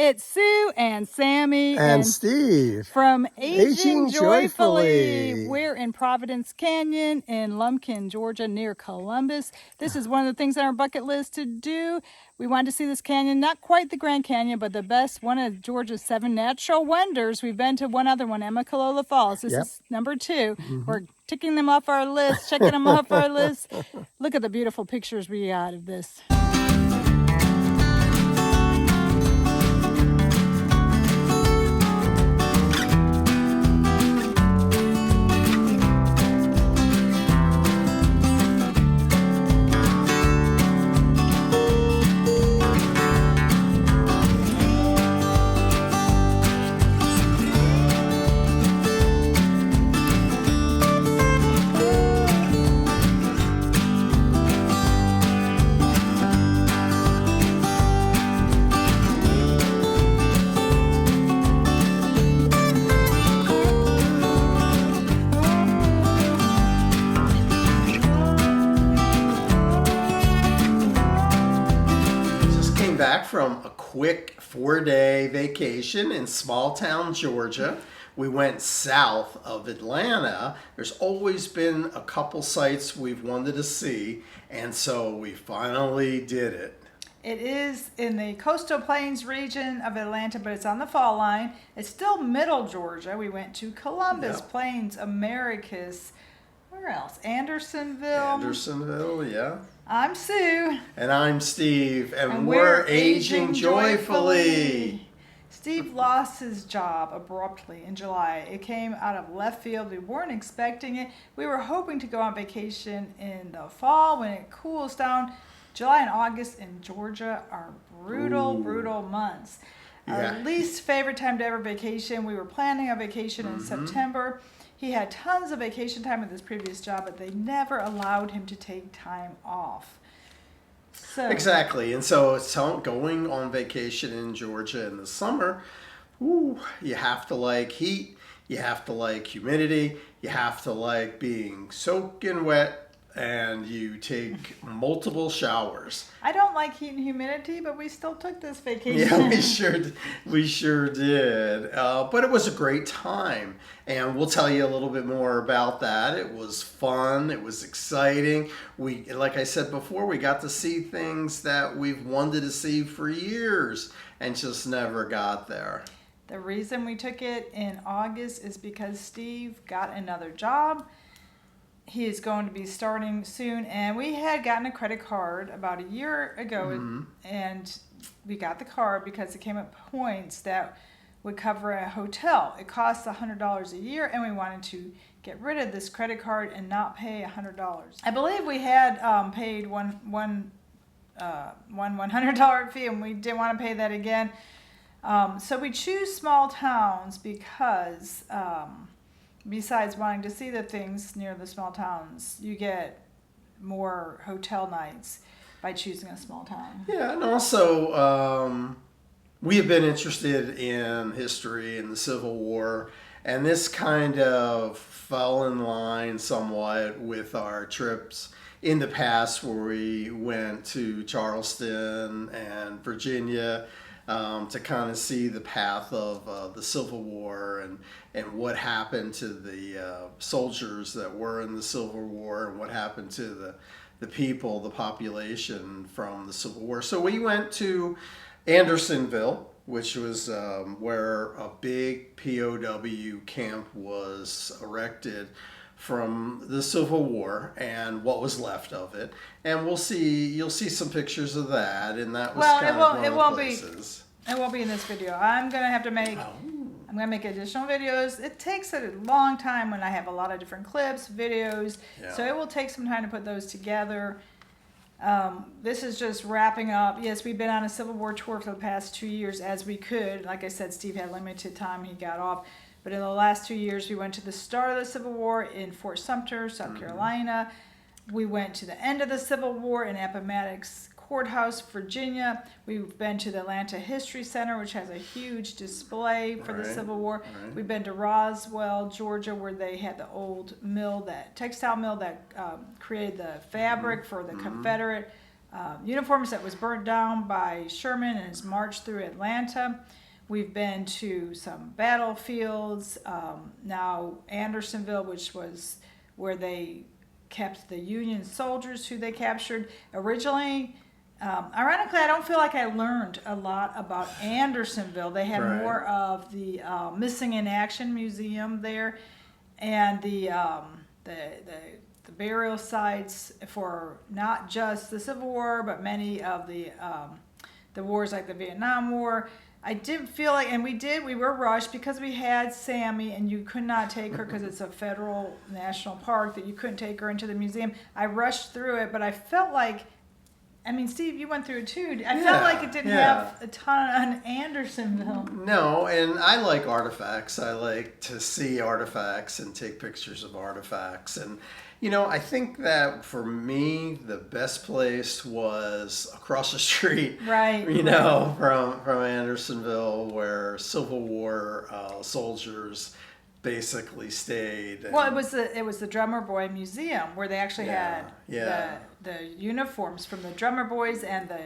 It's Sue and Sammy and Steve from Aging Joyfully. Joyfully. We're in Providence Canyon in Lumpkin, Georgia, near Columbus. This is one of the things on our bucket list to do. We wanted to see this canyon, not quite the Grand Canyon, but the best, one of Georgia's 7 natural wonders. We've been to one other one, Amicalola Falls. This is number 2. We're ticking them off our list, checking them off our list. Look at the beautiful pictures we got of this. Back from a quick 4-day vacation in small town Georgia. We went south of Atlanta. There's always been a couple sites we've wanted to see, and so we finally did it. It is in the coastal plains region of Atlanta, but it's on the fall line. It's still middle Georgia. We went to Columbus, Plains, Americus. Where else? Andersonville, yeah. I'm Sue. And I'm Steve, and we're Aging Joyfully. Steve lost his job abruptly in July. It came out of left field. We weren't expecting it. We were hoping to go on vacation in the fall when it cools down. July and August in Georgia are brutal months. Our least favorite time to ever vacation. We were planning a vacation in September. He had tons of vacation time with his previous job, but they never allowed him to take time off. Exactly. And so going on vacation in Georgia in the summer, you have to like heat, you have to like humidity, you have to like being soaking wet, and you take multiple showers. I don't like heat and humidity, but we still took this vacation. Yeah, we sure did. But it was a great time, and we'll tell you a little bit more about that. It was fun. It was exciting. Like I said before, we got to see things that we've wanted to see for years and just never got there. The reason we took it in August is because Steve got another job. He is going to be starting soon, and we had gotten a credit card about a year ago, and we got the card because it came at points that would cover a hotel. It costs $100 a year, and we wanted to get rid of this credit card and not pay $100. I believe we had paid one $100 fee, and we didn't want to pay that again. So we choose small towns because besides wanting to see the things near the small towns, you get more hotel nights by choosing a small town. Yeah, and also we have been interested in history and the Civil War, and this kind of fell in line somewhat with our trips in the past where we went to Charleston and Virginia to kind of see the path of the Civil War and what happened to the soldiers that were in the Civil War and what happened to the people, the population from the Civil War. So we went to Andersonville, which was where a big POW camp was erected from the Civil War and what was left of it, and you'll see some pictures of that, and that was kind of one of the places. It won't be in this video. I'm gonna make additional videos. It takes a long time when I have a lot of different clips, videos, so it will take some time to put those together. This is just wrapping up. Yes, we've been on a Civil War tour for the past 2 years as we could. Like I said, Steve had limited time. He got off. But in the last 2 years, we went to the start of the Civil War in Fort Sumter, South Carolina. We went to the end of the Civil War in Appomattox Courthouse, Virginia. We've been to the Atlanta History Center, which has a huge display for the Civil War. We've been to Roswell, Georgia, where they had the old mill, that textile mill that created the fabric for the Confederate uniforms that was burnt down by Sherman in his march through Atlanta. We've been to some battlefields. Now Andersonville, which was where they kept the Union soldiers who they captured. Originally, ironically, I don't feel like I learned a lot about Andersonville. They had more of the Missing in Action Museum there, and the burial sites for not just the Civil War, but many of the wars like the Vietnam War. I did feel like, and we were rushed because we had Sammy, and you could not take her because it's a federal national park that you couldn't take her into the museum. I rushed through it, but I felt like, I mean, Steve, you went through it too. I felt like it didn't have a ton on Andersonville. No, and I like artifacts. I like to see artifacts and take pictures of artifacts. And, you know, I think that for me, the best place was across the street, you know, from Andersonville, where Civil War soldiers basically stayed. Well, it was the Drummer Boy Museum where they actually had the uniforms from the Drummer Boys and the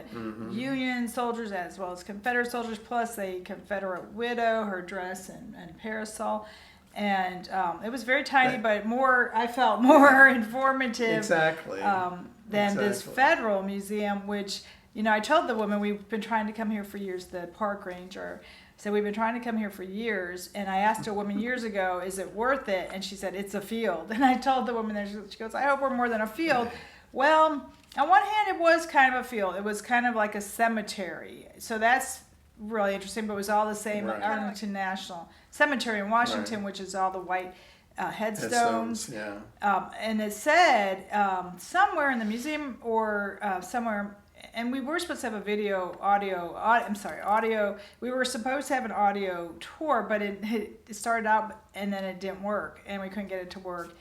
Union soldiers as well as Confederate soldiers, plus a Confederate widow, her dress and parasol. And it was very tiny, but I felt more informative than this federal museum, which, you know, I told the woman we've been trying to come here for years, the park ranger. So we've been trying to come here for years, and I asked a woman years ago, is it worth it? And she said, it's a field. And I told the woman there, she goes, I hope we're more than a field. Well, on one hand, it was kind of a field. It was kind of like a cemetery. So that's really interesting, but it was all the same, like Arlington National Cemetery in Washington, which is all the white headstones. And it said somewhere in the museum or somewhere, and we were supposed to have a audio. We were supposed to have an audio tour, but it started out and then it didn't work, and we couldn't get it to work.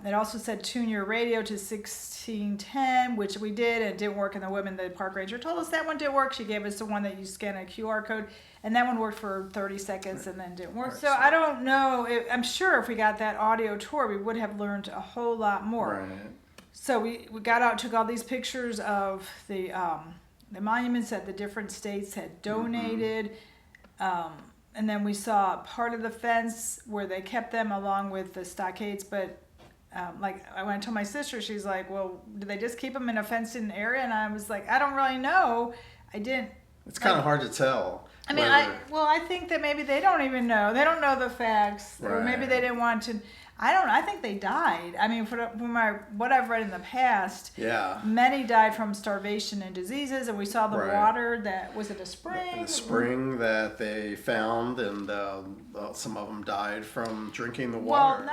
It also said tune your radio to 1610, which we did, and it didn't work. And the park ranger told us that one didn't work. She gave us the one that you scan a QR code, and that one worked for 30 seconds and then didn't work. So I don't know. I'm sure if we got that audio tour, we would have learned a whole lot more. So we got out, took all these pictures of the monuments that the different states had donated. And then we saw part of the fence where they kept them along with the stockades, but like when I told my sister, she's like, well, do they just keep them in a fenced-in area? And I was like, I don't really know. I didn't. It's kind of hard to tell. I mean, I think that maybe they don't even know. They don't know the facts, or maybe they didn't want to. I think they died. I mean, from what I've read in the past, many died from starvation and diseases, and we saw the water that, was it a spring? The spring that they found, and some of them died from drinking the water.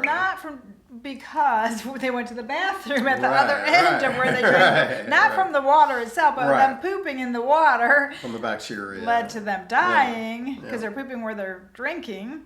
Not from, because they went to the bathroom at the other end of where they drank. Not from the water itself, but them pooping in the water. From the bacteria. Led to them dying because they're pooping where they're drinking.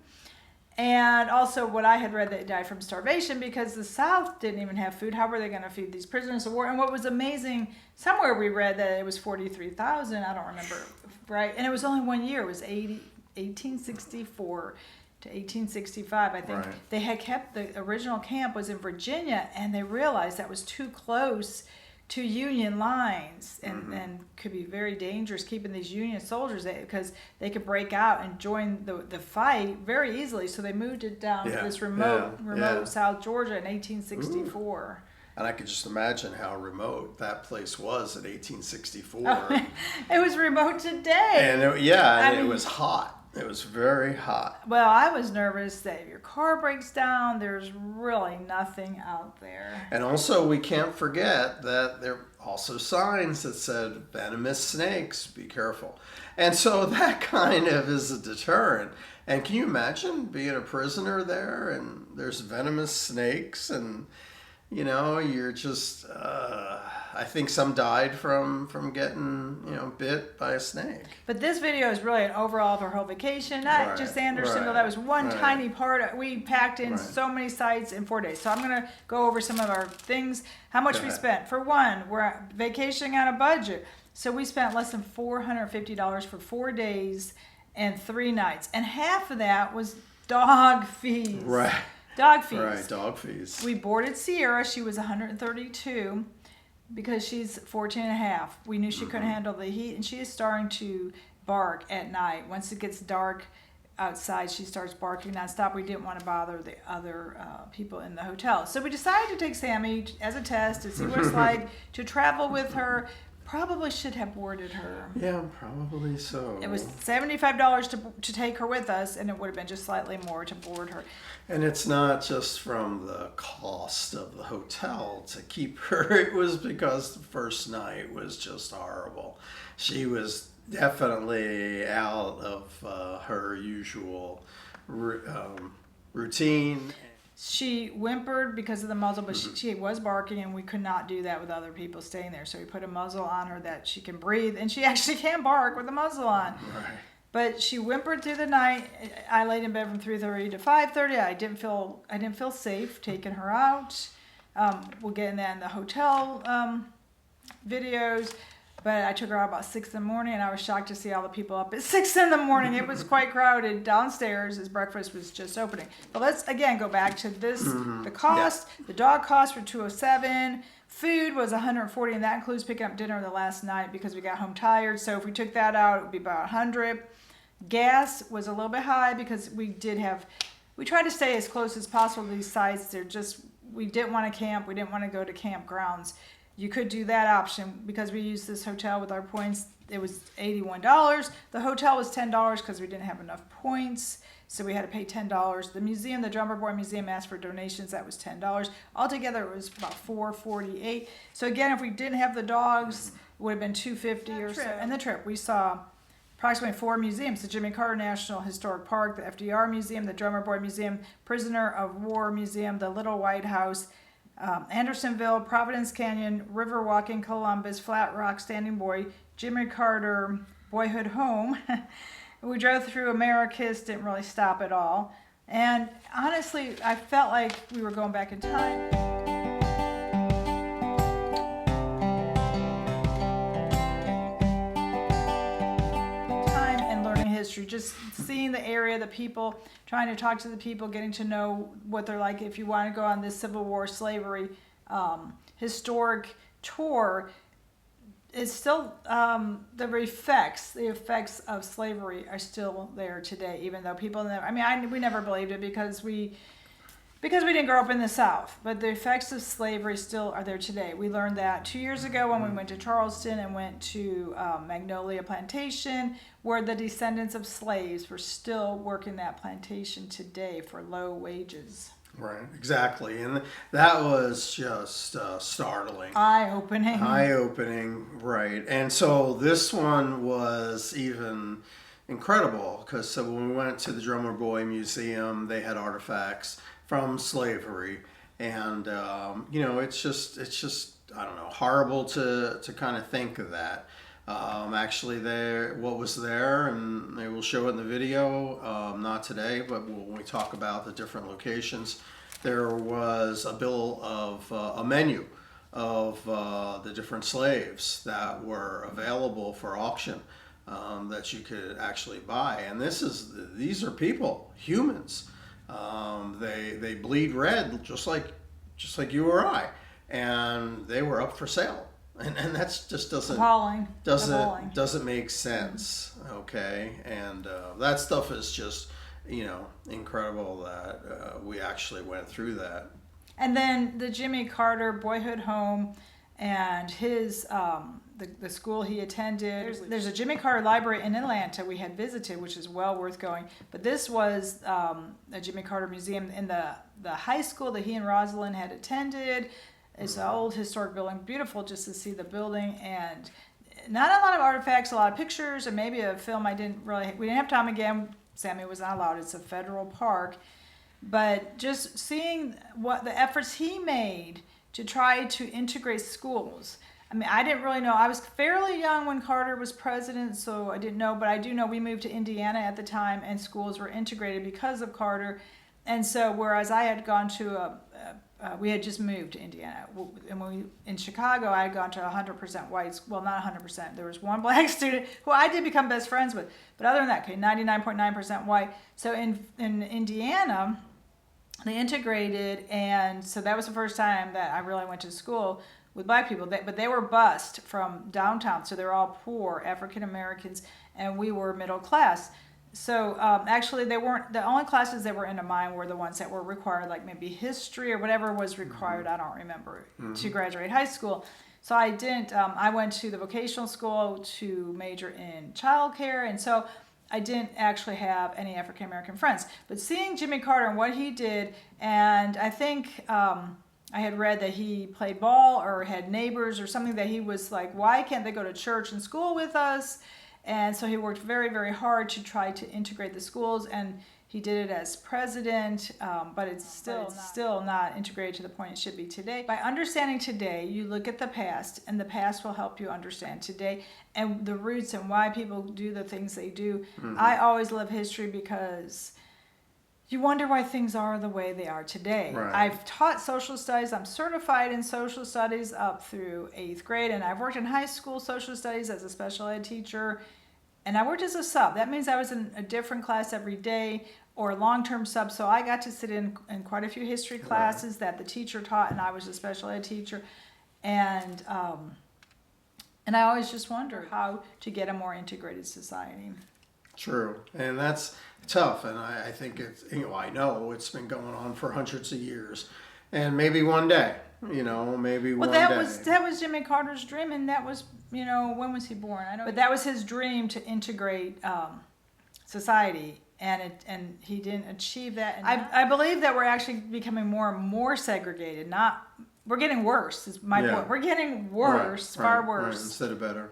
And also what I had read, they died from starvation because the South didn't even have food. How were they going to feed these prisoners of war? And what was amazing, somewhere we read that it was 43,000. I don't remember, right? And it was only 1 year. It was 1864 to 1865, I think. They had kept, the original camp was in Virginia, and they realized that was too close to Union lines, and could be very dangerous keeping these Union soldiers, because they could break out and join the fight very easily. So they moved it down to this remote South Georgia in 1864. And I could just imagine how remote that place was in 1864. It was remote today. And it was hot. It was very hot. Well, I was nervous that if your car breaks down, there's really nothing out there. And also, we can't forget that there are also signs that said venomous snakes, be careful. And so that kind of is a deterrent. And can you imagine being a prisoner there and there's venomous snakes, and you know, you're just, I think some died from getting, bit by a snake. But this video is really an overall of our whole vacation, not just Andersonville. That was one tiny part. We packed in so many sites in 4 days. So I'm going to go over some of our things, how much we spent. For one, we're vacationing on a budget. So we spent less than $450 for 4 days and 3 nights. And half of that was dog fees. Dog fees. Right, dog fees. We boarded Sierra. She was 132 because she's 14 and a half. We knew she couldn't handle the heat, and she is starting to bark at night. Once it gets dark outside, she starts barking nonstop. We didn't want to bother the other people in the hotel. So we decided to take Sammy as a test to see what it's like to travel with her. Probably should have boarded her. Yeah, probably so. It was $75 to take her with us, and it would have been just slightly more to board her. And it's not just from the cost of the hotel to keep her. It was because the first night was just horrible. She was definitely out of her usual routine. She whimpered because of the muzzle, but she was barking, and we could not do that with other people staying there. So we put a muzzle on her that she can breathe, and she actually can bark with a muzzle on. Right. But she whimpered through the night. I laid in bed from 3:30 to 5:30. I didn't feel safe taking her out. We'll get in that in the hotel videos. But I took her out about 6 in the morning, and I was shocked to see all the people up at 6 in the morning. It was quite crowded downstairs as breakfast was just opening. But let's, again, go back to this. The cost, the dog cost for $207. Food was $140, and that includes picking up dinner the last night because we got home tired. So if we took that out, it would be about $100. Gas was a little bit high because we tried to stay as close as possible to these sites. We didn't want to camp. We didn't want to go to campgrounds. You could do that option because we used this hotel with our points. It was $81. The hotel was $10 because we didn't have enough points, so we had to pay $10. The museum, the Drummer Boy Museum, asked for donations. That was $10. Altogether, it was about $448. So again, if we didn't have the dogs, it would have been $250 or so. And the trip, we saw approximately 4 museums: the Jimmy Carter National Historic Park, the FDR Museum, the Drummer Boy Museum, Prisoner of War Museum, the Little White House, Andersonville, Providence Canyon, River Walking, Columbus, Flat Rock, Standing Boy, Jimmy Carter Boyhood Home. We drove through Americus, didn't really stop at all. And honestly, I felt like we were going back in time. History, just seeing the area, the people, trying to talk to the people, getting to know what they're like. If you want to go on this Civil War slavery historic tour, it's still the effects of slavery are still there today, even though people never, we never believed it because we didn't grow up in the South, but the effects of slavery still are there today. We learned that 2 years ago when we went to Charleston and went to Magnolia Plantation, where the descendants of slaves were still working that plantation today for low wages. Right, exactly. And that was just startling. Eye-opening. Eye-opening, right. And so this one was even incredible because when we went to the Drummer Boy Museum, they had artifacts from slavery, and it's just I don't know, horrible to kind of think of that. Actually, what was there, and they will show it in the video, not today, but when we talk about the different locations, there was a bill of a menu of the different slaves that were available for auction that you could actually buy, and these are people, humans. They bleed red just like you or I, and they were up for sale, and that's just doesn't make sense. Okay, and that stuff is just incredible that we actually went through that. And then the Jimmy Carter Boyhood Home and his the school he attended. There's a Jimmy Carter Library in Atlanta we had visited, which is well worth going. But this was a Jimmy Carter Museum in the high school that he and Rosalind had attended. It's an old historic building, beautiful just to see the building, and not a lot of artifacts, a lot of pictures, and maybe a film we didn't have time again. Sammy was not allowed. It's a federal park. But just seeing what the efforts he made to try to integrate schools. I didn't really know. I was fairly young when Carter was president, so I didn't know. But I do know we moved to Indiana at the time, and schools were integrated because of Carter. And so whereas I had gone to we had just moved to Indiana. And in Chicago, I had gone to 100% whites. Well, not 100%. There was one black student who I did become best friends with. But other than that, 99.9% white. So in Indiana, they integrated, and so that was the first time that I really went to school with black people. But they were bused from downtown, so they're all poor African Americans, and we were middle class. So actually, they weren't the only classes that were into mine were the ones that were required, like maybe history or whatever was required. I don't remember to graduate high school. So I didn't. I went to the vocational school to major in childcare, and so I didn't actually have any African American friends. But seeing Jimmy Carter and what he did, and I think I had read that he played ball or had neighbors or something, that he was like, why can't they go to church and school with us? And so he worked very, very hard to try to integrate the schools, and he did it as president, but it's still not integrated to the point it should be today. By understanding today, you look at the past, and the past will help you understand today and the roots and why people do the things they do. I always love history because you wonder why things are the way they are today. Right. I've taught social studies. I'm certified in social studies up through 8th grade, and I've worked in high school social studies as a special ed teacher. And I worked as a sub. That means I was in a different class every day, or long-term sub. So I got to sit in quite a few history classes that the teacher taught, and I was a special ed teacher. And I always just wonder how to get a more integrated society. True, and that's tough. And I think it's, I know it's been going on for hundreds of years, and maybe one day, maybe one day. Well, that was Jimmy Carter's dream, and that was, when was he born? I know, but that was his dream, to integrate society, and he didn't achieve that. And I believe that we're actually becoming more and more segregated. We're getting worse. Is my point. We're getting worse, far worse, instead of better.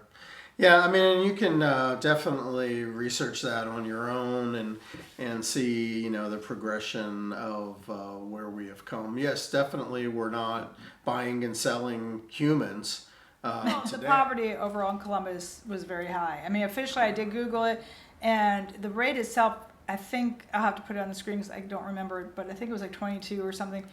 Yeah, I mean, you can definitely research that on your own and see, the progression of where we have come. Yes, definitely, we're not buying and selling humans. The poverty overall in Columbus was very high. I mean, officially, I did Google it, and the rate itself, I think I'll have to put it on the screen because I don't remember, but I think it was like 22 or something.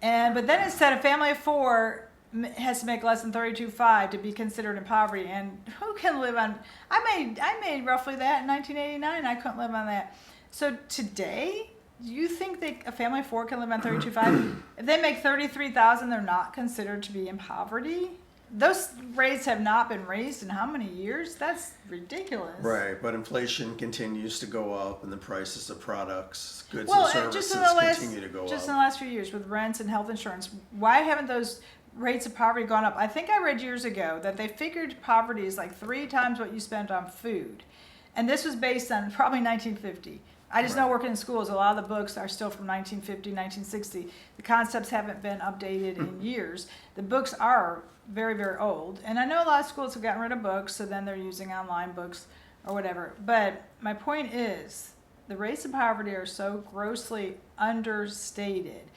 But then it said a family of 4 has to make less than $32,500 to be considered in poverty. And who can live on? I made roughly that in 1989. I couldn't live on that. So today, do you think that a family of 4 can live on $32,500? If they make $33,000, they're not considered to be in poverty? Those rates have not been raised in how many years? That's ridiculous. Right, but inflation continues to go up, and the prices of products, goods, and services continue to go up. Just in the last few years with rents and health insurance, why haven't those rates of poverty gone up? I think I read years ago that they figured poverty is like 3 times what you spent on food. And this was based on probably 1950. I just know working in schools, a lot of the books are still from 1950, 1960. The concepts haven't been updated in years. The books are very, very old. And I know a lot of schools have gotten rid of books, so then they're using online books or whatever. But my point is, the rates of poverty are so grossly understated.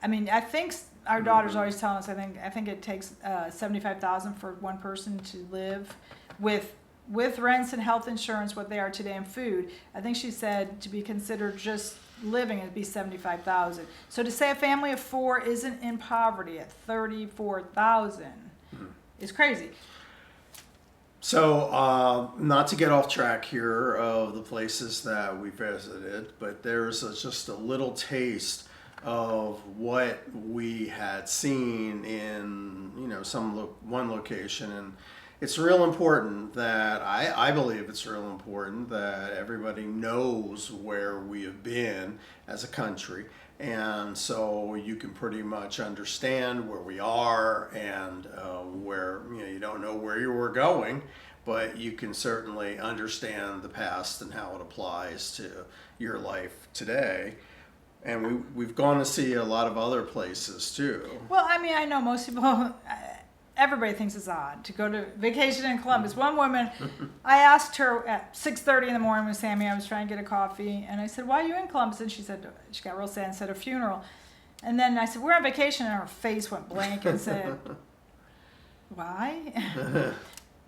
I mean, I think our daughter's always telling us, I think it takes $75,000 for one person to live with rents and health insurance, what they are today, and food. I think she said to be considered just living, it'd be $75,000. So to say a family of 4 isn't in poverty at $34,000 is crazy. So, not to get off track here of the places that we visited, but there's just a little taste of what we had seen in, one location. And it's real important that, I believe it's real important that everybody knows where we have been as a country. And so you can pretty much understand where we are and where, you don't know where you were going, but you can certainly understand the past and how it applies to your life today. And we've gone to see a lot of other places too. Well, I mean, I know most people, everybody thinks it's odd to go to vacation in Columbus. One woman, I asked her at 6:30 in the morning with Sammy, I was trying to get a coffee, and I said, why are you in Columbus? And she said, she got real sad and said, a funeral. And then I said, we're on vacation, and her face went blank and said, why?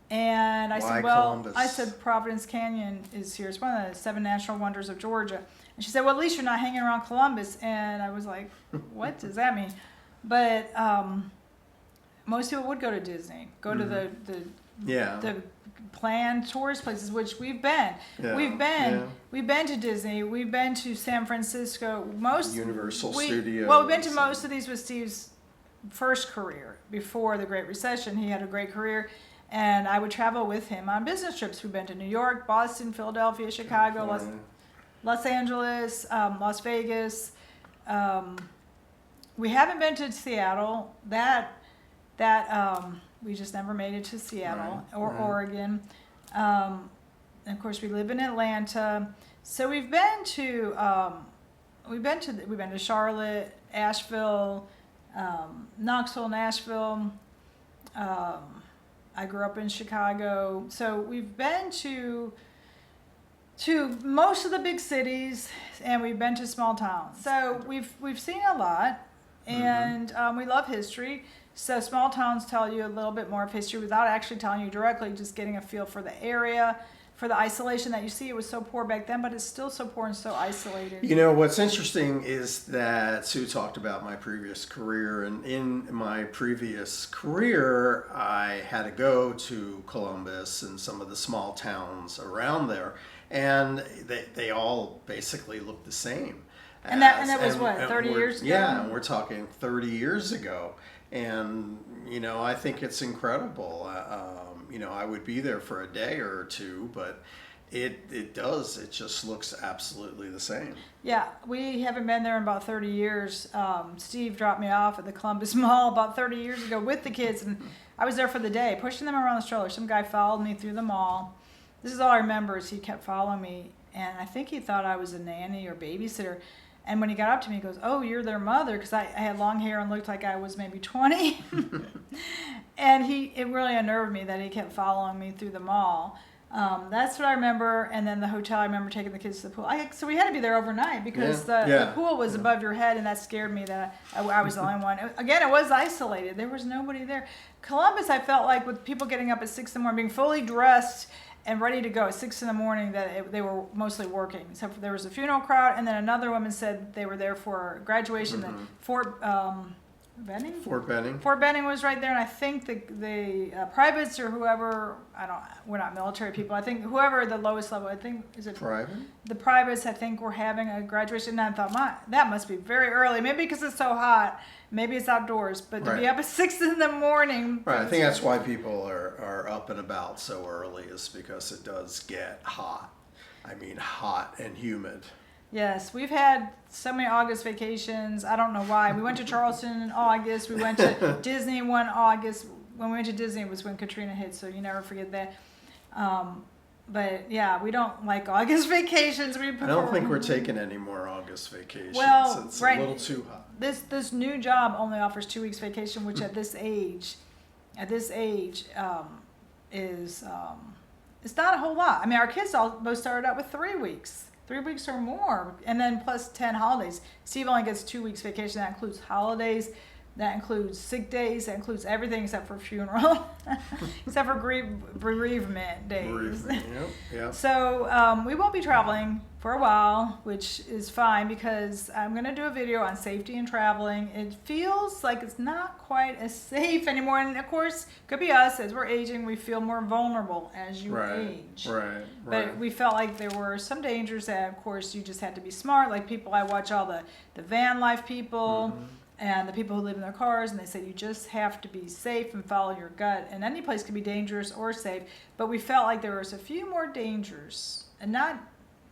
And I said, well, Columbus? I said, Providence Canyon is here. It's one of the 7 natural wonders of Georgia. And she said, well, at least you're not hanging around Columbus. And I was like, what does that mean? But most people would go to Disney, go to the plan tourist places, which we've been. Yeah, We've been to Disney. We've been to San Francisco. Universal Studios. Well, we've been to most of these with Steve's first career. Before the Great Recession, he had a great career, and I would travel with him on business trips. We've been to New York, Boston, Philadelphia, Chicago, Los Angeles, Las Vegas. We haven't been to Seattle. We just never made it to Seattle or Oregon. And of course, we live in Atlanta, so we've been to Charlotte, Asheville, Knoxville, Nashville. I grew up in Chicago, so we've been to most of the big cities, and we've been to small towns. So we've seen a lot, and we love history. So small towns tell you a little bit more of history without actually telling you directly, just getting a feel for the area, for the isolation that you see. It was so poor back then, but it's still so poor and so isolated. You know, what's interesting is that Sue talked about my previous career, and in my previous career, I had to go to Columbus and some of the small towns around there, and they all basically look the same. And that was what, 30 years ago? Yeah, and we're talking 30 years ago. And, you know, I think it's incredible. You know, I would be there for a day or two, but it just looks absolutely the same. Yeah, we haven't been there in about 30 years. Steve dropped me off at the Columbus Mall about 30 years ago with the kids, and I was there for the day, pushing them around the stroller. Some guy followed me through the mall. This is all I remember, is he kept following me, and I think he thought I was a nanny or babysitter. And when he got up to me, he goes, "Oh, you're their mother," because I had long hair and looked like I was maybe 20. And it really unnerved me that he kept following me through the mall. That's what I remember. And then the hotel, I remember taking the kids to the pool. So we had to be there overnight because the pool was above your head, and that scared me that I was the only one. Again, it was isolated. There was nobody there. Columbus, I felt like, with people getting up at 6 in the morning, being fully dressed and ready to go at 6 in the morning, that they were mostly working. Except for there was a funeral crowd, and then another woman said they were there for graduation. Fort Benning? Fort Benning. Fort Benning was right there, and I think the privates or whoever, we're not military people, I think whoever the lowest level, I think, is it? Private? The privates, I think, were having a graduation, and I thought, that must be very early. Maybe because it's so hot, maybe it's outdoors, but to be up at 6 in the morning. Right, I think that's why people are up and about so early, is because it does get hot. I mean, hot and humid. Yes, we've had so many August vacations. I don't know why. We went to Charleston in August. We went to Disney one August. When we went to Disney, it was when Katrina hit, so you never forget that. But yeah, we don't like August vacations. I don't think we're taking any more August vacations. Well, it's a little too hot. This new job only offers 2 weeks vacation, which at this age, is it's not a whole lot. I mean, our kids both started out with 3 weeks. 3 weeks or more, and then plus 10 holidays. Steve only gets 2 weeks vacation. That includes holidays, that includes sick days, that includes everything except for funeral, except for bereavement days. Yep. So we won't be traveling for a while, which is fine because I'm going to do a video on safety and traveling. It feels like it's not quite as safe anymore, and of course, could be us. As we're aging, we feel more vulnerable as you age. Right. But we felt like there were some dangers that, of course, you just had to be smart. Like I watch all the van life people and the people who live in their cars, and they say you just have to be safe and follow your gut. And any place can be dangerous or safe. But we felt like there was a few more dangers, and not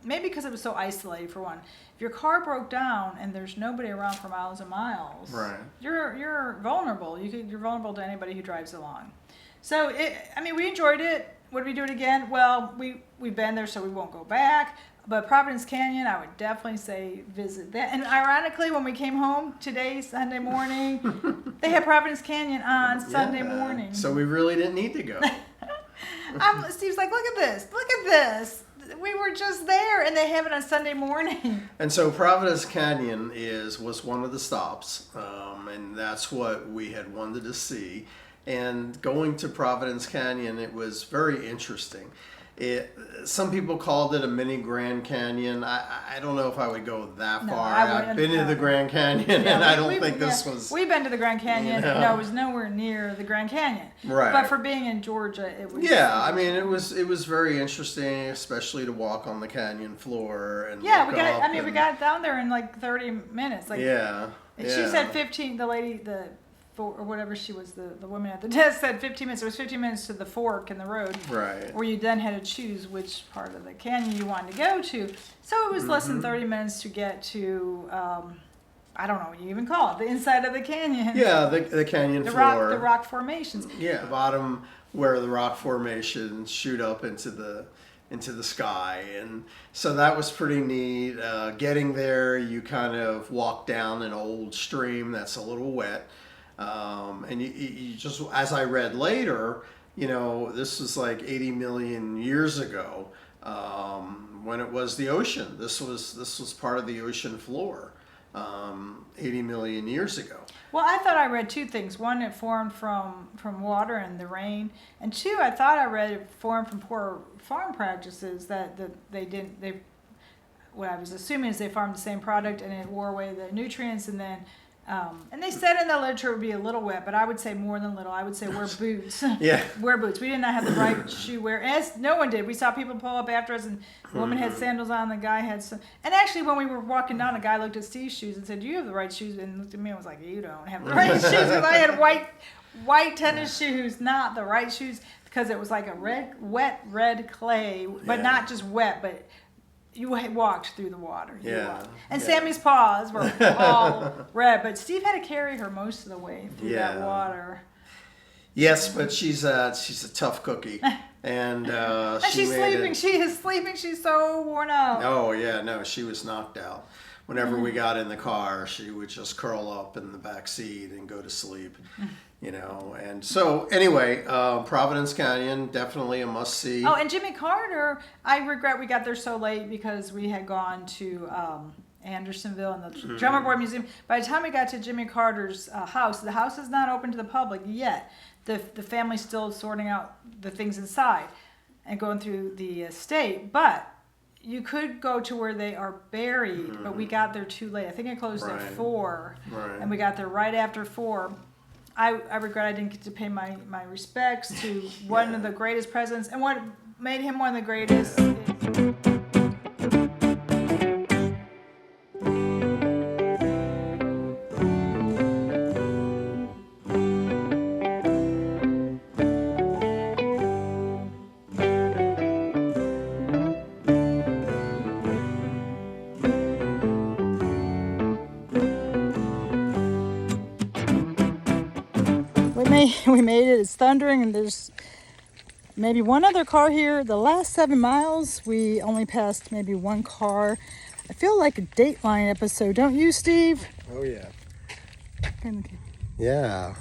maybe because it was so isolated. For one, if your car broke down and there's nobody around for miles and miles, you're vulnerable. You're vulnerable to anybody who drives along. So we enjoyed it. Would we do it again? Well, we've been there, so we won't go back. But Providence Canyon, I would definitely say visit that. And ironically, when we came home today, Sunday morning, they had Providence Canyon on Sunday morning. So we really didn't need to go. Steve's like, look at this. We were just there, and they have it on Sunday morning. And so Providence Canyon was one of the stops, and that's what we had wanted to see. And going to Providence Canyon, it was very interesting. Some people called it a mini Grand Canyon. I don't know if I would go that No, far. I I've wouldn't. been to the Grand Canyon, Yeah, and I don't think this was. We've been to the Grand Canyon. You know. No, it was nowhere near the Grand Canyon. Right. But for being in Georgia, it was. Yeah, I mean, it was very interesting, especially to walk on the canyon floor and. Yeah, look we got. up I mean, we and- got down there in like 30 minutes. Like, Yeah. and yeah. she said 15. The lady, or whatever she was, the woman at the desk said 15 minutes. It was 15 minutes to the fork in the road. Right. Where you then had to choose which part of the canyon you wanted to go to. So it was less than 30 minutes to get to. I don't know what you even call it. The inside of the canyon. Yeah, the canyon floor. The rock formations. Yeah, the bottom where the rock formations shoot up into the sky, and so that was pretty neat. Getting there, you kind of walk down an old stream that's a little wet, and you just, as I read later, this was like 80 million years ago, when it was the ocean. This was part of the ocean floor, 80 million years ago. Well, I thought I read two things. One, it formed from water and the rain, and two, I thought I read it formed from poor farm practices that what I was assuming is they farmed the same product and it wore away the nutrients, and then and they said in the literature it would be a little wet, but I would say more than little. I would say wear boots. Yeah. Wear boots. We did not have the right shoe wear, as no one did. We saw people pull up after us, and the woman had sandals on, the guy had some. And actually, when we were walking down, the guy looked at Steve's shoes and said, "Do you have the right shoes?" And looked at me and was like, "You don't have the right shoes," because I had white tennis shoes, not the right shoes, because it was like a wet red clay, but not just wet, but you walked through the water. And Sammy's paws were all red, but Steve had to carry her most of the way through that water. Yes, but she's a tough cookie, and she's sleeping. She is sleeping. She's so worn out. Oh yeah, no, she was knocked out. Whenever we got in the car, she would just curl up in the back seat and go to sleep. And so anyway, Providence Canyon, definitely a must see. Oh, and Jimmy Carter, I regret we got there so late because we had gone to Andersonville and the Drummer Boy Museum. By the time we got to Jimmy Carter's house, the house is not open to the public yet. The family's still sorting out the things inside and going through the estate, but you could go to where they are buried, but we got there too late. I think it closed at 4, and we got there right after 4. I regret I didn't get to pay my respects to one of the greatest presidents, and what made him one of the greatest we made it. It's thundering, and there's maybe one other car here. The last 7 miles, we only passed maybe one car. I feel like a Dateline episode, don't you, Steve? Oh, yeah. Yeah.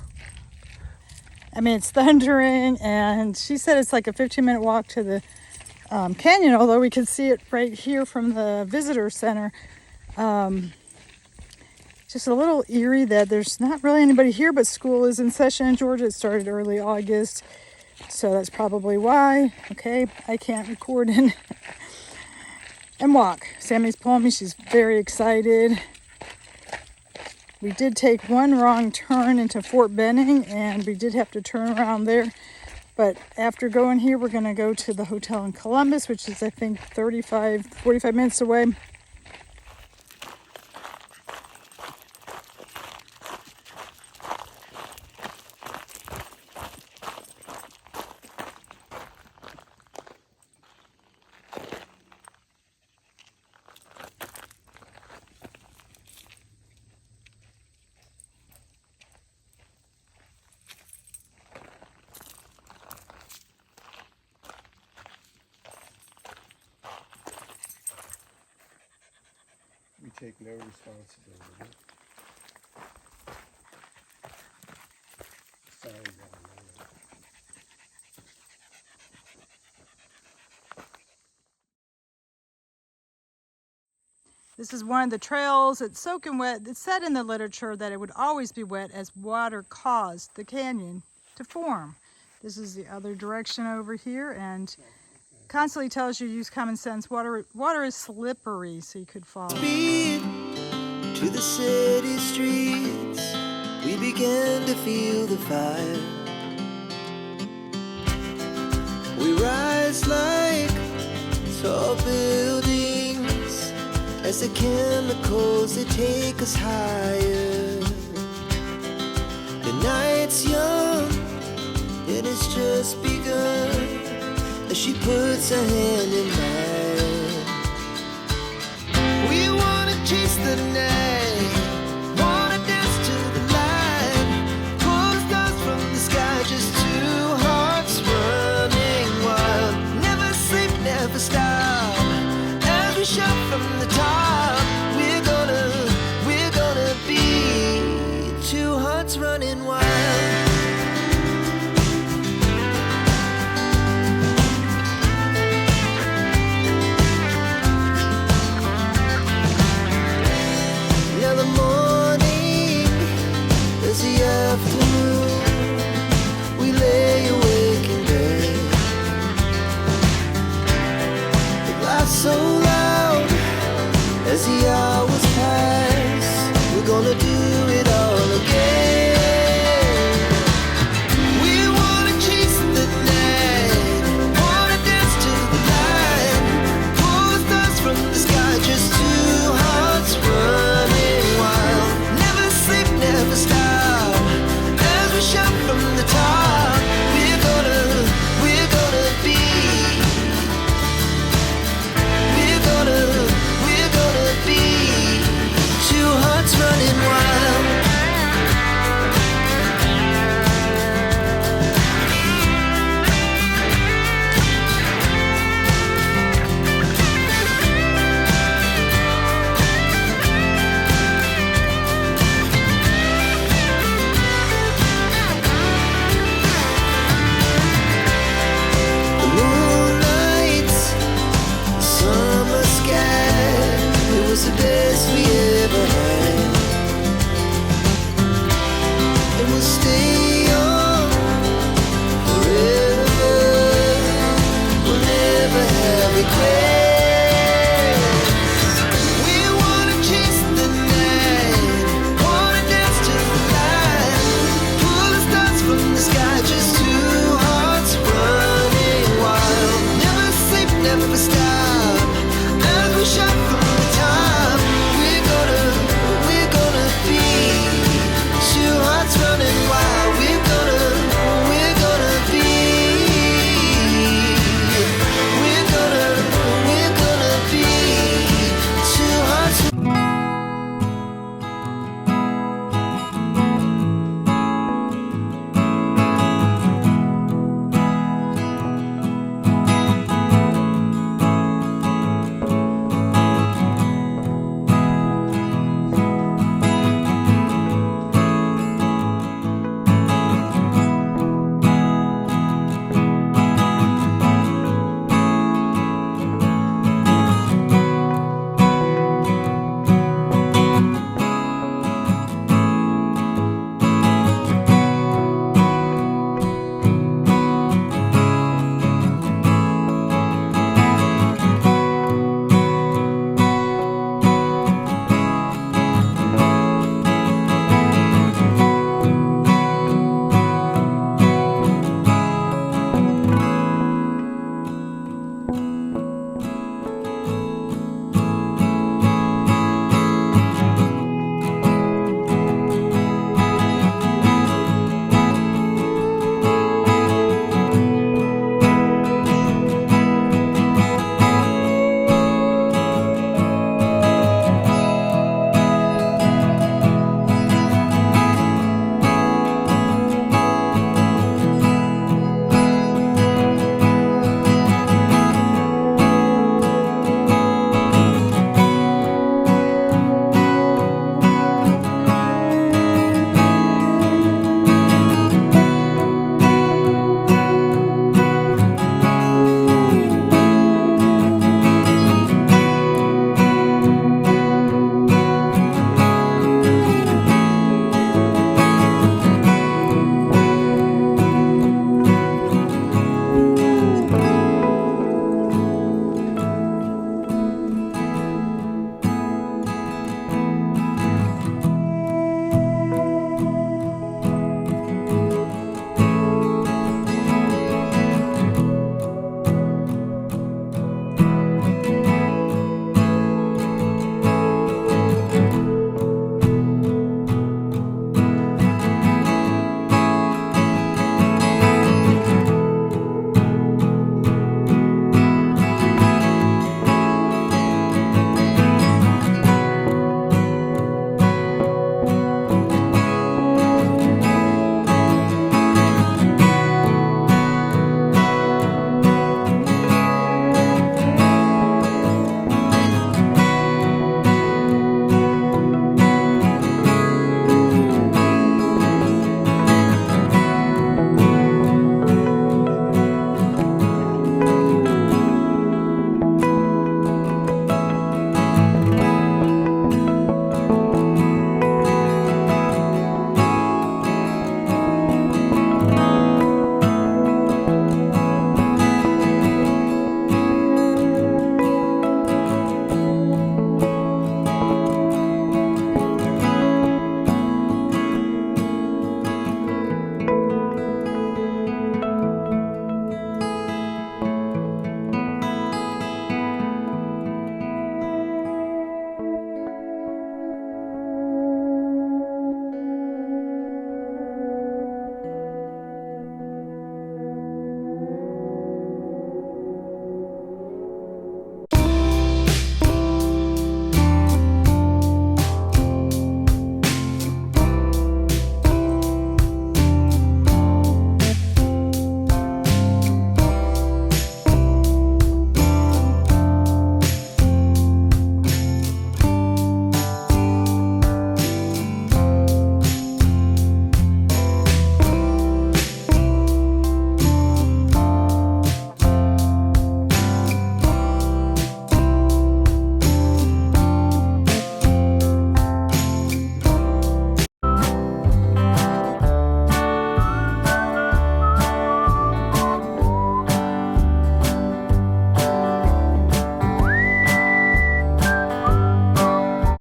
I mean, it's thundering, and she said it's like a 15-minute walk to the canyon, although we could see it right here from the visitor center. Just a little eerie that there's not really anybody here, but school is in session in Georgia. It started early August, so that's probably why. Okay, I can't record and walk. Sammy's pulling me. She's very excited. We did take one wrong turn into Fort Benning, and we did have to turn around there. But after going here, we're going to go to the hotel in Columbus, which is, I think, 45 minutes away. We take no responsibility. Sorry, This is one of the trails. It's soaking wet. It said in the literature that it would always be wet as water caused the canyon to form. This is the other direction over here, and constantly tells you to use common sense. Water is slippery, so you could fall. Speed to the city streets, we began to feel the fire. We rise like tall buildings as the chemicals, they take us higher. The night's young, it has just begun, as she puts her hand in mine. We wanna chase the night, wanna dance to the light, pull the stars from the sky, just two hearts running wild. Never sleep, never stop, as we shout from the top. We're gonna be two hearts running wild. Now the morning is the afternoon, we lay awake in bed. The laugh so loud as the hours pass, we're gonna do it all again. We wanna chase the night, wanna dance to the light, pull the stars from the sky, just two hearts running wild. Never sleep, never stop, as we shout from the top. We're gonna be, we're gonna be two hearts running wild.